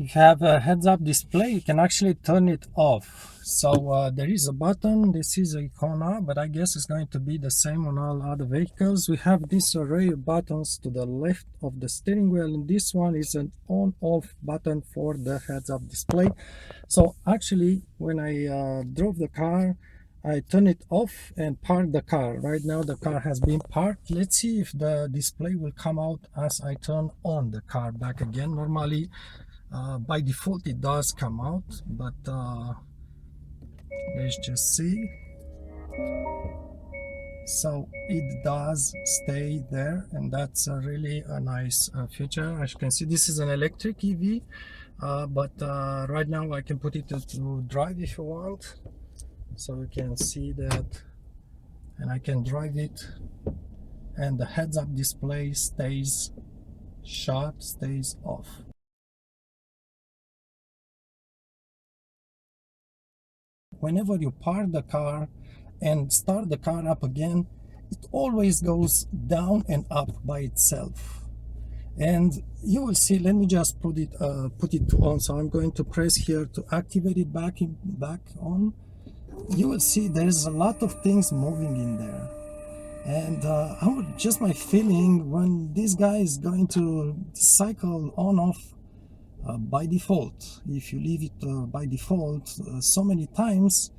If you have a heads-up display, you can actually turn it off. So there is a button. This is a Icona, but I guess it's going to be the same on all other vehicles. We have this array of buttons to the left of the steering wheel, and this one is an on-off button for the heads-up display. So actually, when I drove the car, I turn it off and park the car. Right now the car has been parked. Let's see if the display will come out as I turn on the car back again. Normally by default it does come out, but let's just see. So it does stay there, and that's really a nice feature. As you can see, this is an electric EV, but right now I can put it to drive if you want, so you can see that, and I can drive it, and the heads-up display stays shut, stays off. Whenever you park the car and start the car up again, it always goes down and up by itself. And you will see, let me just put it on. So I'm going to press here to activate it back on. You will see there's a lot of things moving in there. And just my feeling, when this guy is going to cycle on off by default, if you leave it by default so many times,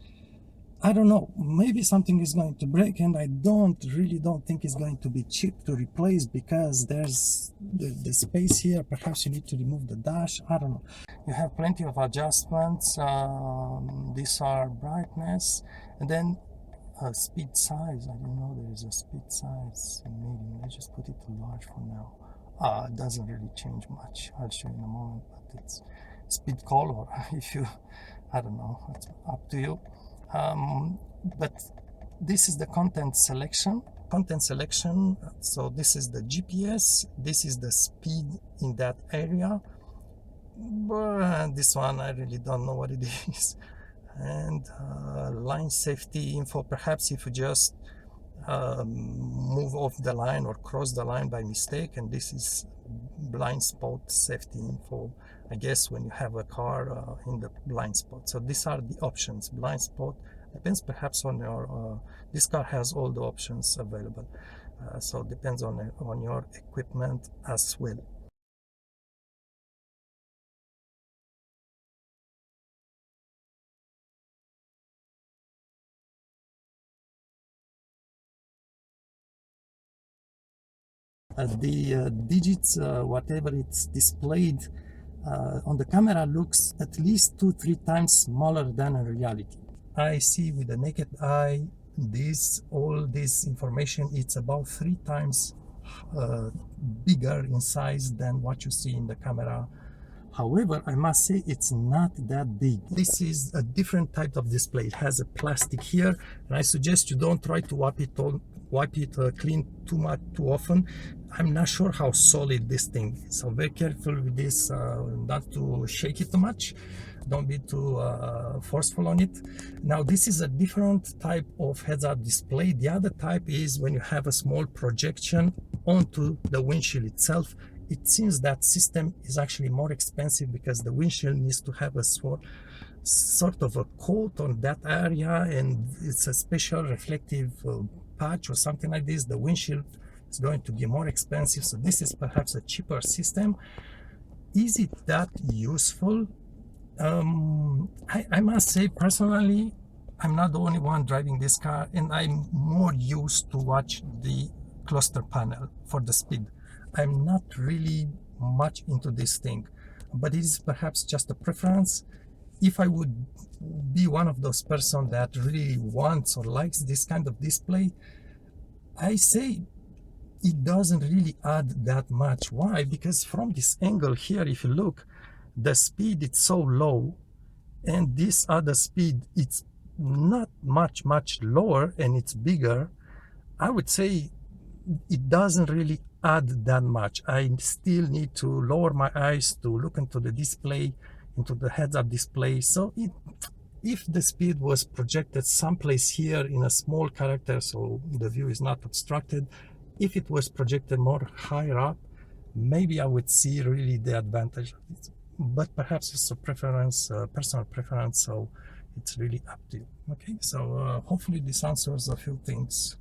I don't know, maybe something is going to break, and I really don't think it's going to be cheap to replace, because there's the space here. Perhaps you need to remove the dash, I don't know. You have plenty of adjustments. These are brightness, and then speed size. I didn't know there is a speed size medium. Let's just put it to large for now. It doesn't really change much. I'll show you in a moment, but it's speed color. If you, I don't know, it's up to you. But this is the content selection. So this is the GPS, this is the speed in that area, but this one I really don't know what it is. And line safety info. Perhaps if you just move off the line or cross the line by mistake. And this is blind spot safety info, I guess, when you have a car in the blind spot. So these are the options. Blind spot depends perhaps on your this car has all the options available, so it depends on your equipment as well. The digits, whatever it's displayed on the camera, looks at least 2-3 times smaller than in reality. I see with the naked eye all this information, it's about 3 times bigger in size than what you see in the camera. However, I must say it's not that big. This is a different type of display. It has a plastic here, and I suggest you don't try to wipe it clean too often. I'm not sure how solid this thing is, so very careful with this, not to shake it too much. Don't be too forceful on it. Now, this is a different type of heads-up display. The other type is when you have a small projection onto the windshield itself. It seems that system is actually more expensive, because the windshield needs to have a sort of a coat on that area, and it's a special reflective patch or something like this. The windshield is going to be more expensive, so this is perhaps a cheaper system. Is it that useful? I must say, personally, I'm not the only one driving this car, and I'm more used to watch the cluster panel for the speed. I'm not really much into this thing, but it is perhaps just a preference. If I would be one of those persons that really wants or likes this kind of display, I say it doesn't really add that much. Why? Because from this angle here, if you look, the speed is so low, and this other speed, it's not much lower, and it's bigger. I would say it doesn't really add that much. I still need to lower my eyes to look into the display, into the heads-up display. So if the speed was projected someplace here in a small character, so the view is not obstructed, if it was projected more higher up, maybe I would see really the advantage of it. but perhaps it's a preference, personal preference, so it's really up to you. Okay, so hopefully this answers a few things.